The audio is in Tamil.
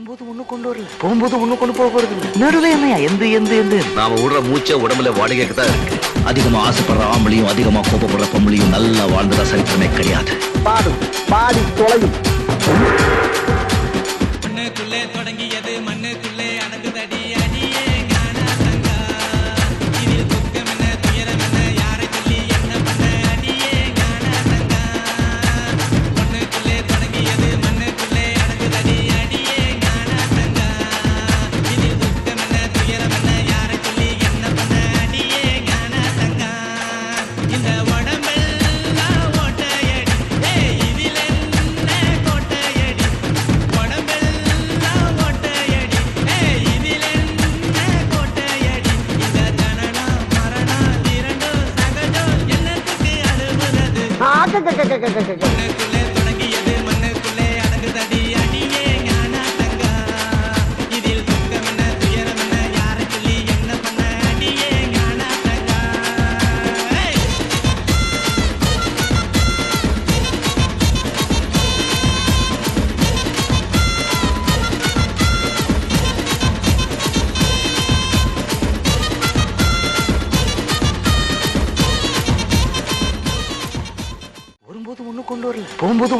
வரும்போது ஒண்ணு கொண்டு வரல, போகும்போது ஒண்ணு கொண்டு போக போறது. நடுவே என்னையா எந்த எந்த எந்த நாம விடுற மூச்ச உடம்புல வாடகைக்கு தான் இருக்கு. அதிகமா ஆசைப்படுற ஆம்பளையும் அதிகமா கோபப்படுற பொம்பளையும் நல்லா வாழ்ந்ததா சரித்திரமே கிடையாது. பாடும் பாடி தொலையும். மண்ணுக்குள்ளே தொடங்கியது மண்ணுக்குள்ளே அடங்குதடி அடியே ஞான சங்கா. இதில் துக்கம் என்ன துயரம் என்ன யாரை சொல்லி என்ன பண்ண அடியே ஞான சங்கா. மண்ணுக்குள்ளே தொடங்கியது மண்ணுக்குள்ளே அடங்குதடி அடியே ஞான சங்கா. இதில் துக்கம் என்ன துயரம் என்ன யாரை சொல்லி என்ன பண்ண அடியே ஞான சங்கா. இந்த உடம்பெல்லாம் ஓட்டையடி இதில் என்ன கோட்டையடி. உடம்பெல்லாம் ஓட்டையடி இதில் என்ன கோட்டையடி. இந்த ஜனனம் மரணம் இரண்டும் சகஜம் என்னத்துக்கு அழுவுறது. மண்ணுக்குள்ளே தொடங்கியது மண்ணுக்குள்ளே அடங்குதடி அடியே ஞான சங்கா. இதில் துக்கம் என்ன துயரம் என்ன யாரை சொல்லி என்ன பண்ண அடியே ஞான சங்கா. வரும்போது ஒண்ணு கொண்டு வரல, போகும்போது